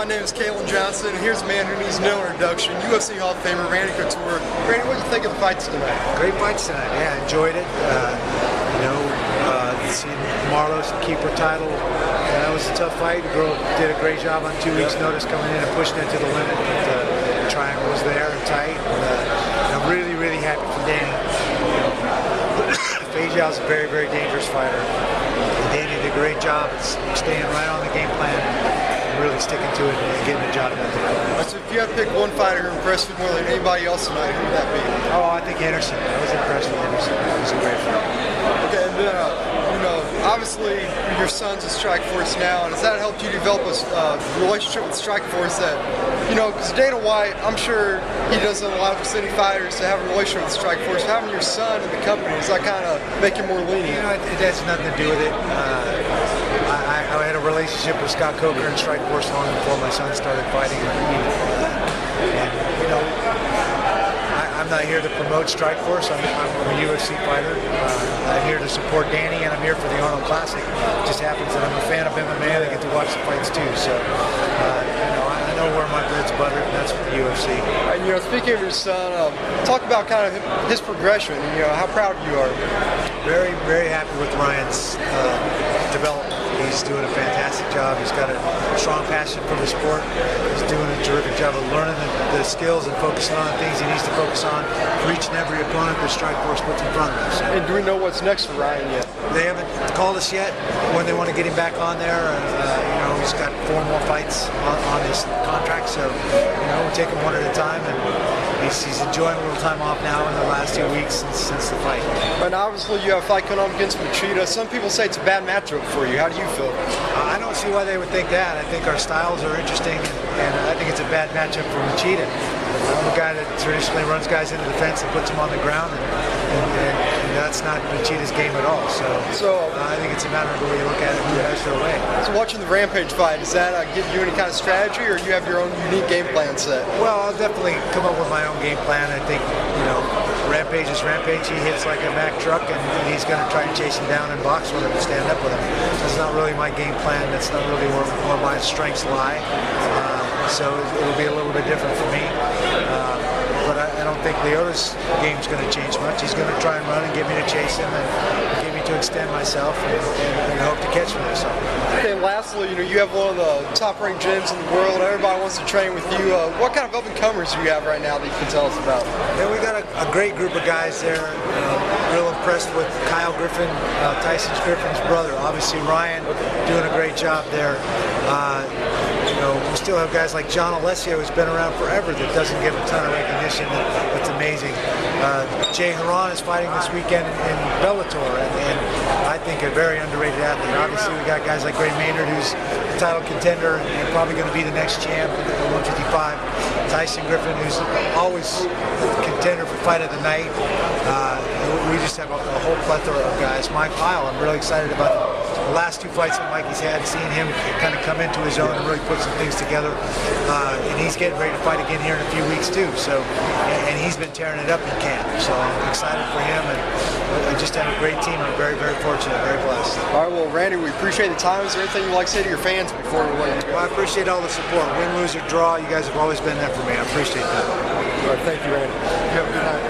my name is Kalin Johnston, and here's a man who needs no introduction, UFC Hall of Famer Randy Couture. Randy, what do you think of the fights tonight? Great fights tonight. Yeah, enjoyed it. Seeing Marlos keeper title, that was a tough fight. The girl did a great job on 2 weeks' notice coming in and pushing it to the limit. But the triangle was there and tight. And I'm really, really happy for Danny. Feijao is a very, very dangerous fighter. Danny did a great job at staying right on the game plan and really sticking to it and getting the job done. So if you had to pick one fighter who impressed you more than anybody else tonight, who would that be? Oh, I think Henderson. I was impressed with Henderson. He was a great fighter. Okay, and then, obviously your son's at Strikeforce now, and has that helped you develop a relationship with Strikeforce that, because Dana White, I'm sure he doesn't allow just any fighters to have a relationship with Strikeforce. Having your son in the company, does that kind of make you more lenient? It has nothing to do with it. I had a relationship with Scott Coker and Strikeforce long before my son started fighting. I'm not here to promote Strikeforce. I'm a UFC fighter. I'm here to support Danny, and I'm here for the Arnold Classic. It just happens that I'm a fan of MMA, and I get to watch the fights too. So, I know where my bread's buttered, and that's with the UFC. And speaking of your son, talk about kind of his progression. How proud you are. Very, very happy with Ryan's development. He's doing a fantastic job. He's got a strong passion for the sport. He's doing a terrific job of learning the skills and focusing on the things he needs to focus on for each and every opponent that Strikeforce puts in front of him. So, and do we know what's next for Ryan yet? They haven't called us yet when they want to get him back on there. He's got 4 more fights on his contract, so we take him one at a time, and he's enjoying a little time off now in the last 2 weeks since the fight. And obviously you have a fight coming up against Machida. Some people say it's a bad matchup for you. How do you feel? I don't see why they would think that. I think our styles are interesting, and I think it's a bad matchup for Machida. I'm a guy that traditionally runs guys into the fence and puts them on the ground, and that's not Machida's game at all. So I think it's a matter of the way you look at it, who has their way. So watching the Rampage fight, does that give you any kind of strategy, or you have your own unique game plan set? Well, I'll definitely come up with my own game plan. I think, Rampage is Rampage. He hits like a Mack truck, and he's going to try and chase him down and box with him and stand up with him. That's not really my game plan. That's not really where my strengths lie. So it'll be a little bit different for me. But I don't think Lyoto's game's going to change much. He's going to try and run and get me to chase him and get me to extend myself and hope to catch me or something. Okay, and lastly, you have one of the top-ranked gyms in the world. Everybody wants to train with you. What kind of up-and-comers do you have right now that you can tell us about? Yeah, we got a great group of guys there. Real impressed with Kyle Griffin, Tyson Griffin's brother. Obviously, Ryan doing a great job there. We still have guys like John Alessio, who's been around forever, that doesn't get a ton of recognition. That's amazing. Jay Haran is fighting this weekend in Bellator, and I think a very underrated athlete. Obviously, we got guys like Gray Maynard, who's a title contender and probably going to be the next champ at 155. Tyson Griffin, who's always a contender for fight of the night. We just have a whole plethora of guys. Mike Pyle, I'm really excited about the last 2 fights that Mikey's had, seeing him kind of come into his own and really put some things together. And he's getting ready to fight again here in a few weeks too. So, and he's been tearing it up in camp. So I'm excited for him, and I just have a great team. I'm very, very fortunate, very blessed. All right, well, Randy, we appreciate the time. Is there anything you'd like to say to your fans before we let you go? Well, I appreciate all the support. Win, lose, or draw, you guys have always been there for me. I appreciate that. All right, thank you, Randy. You have a good night.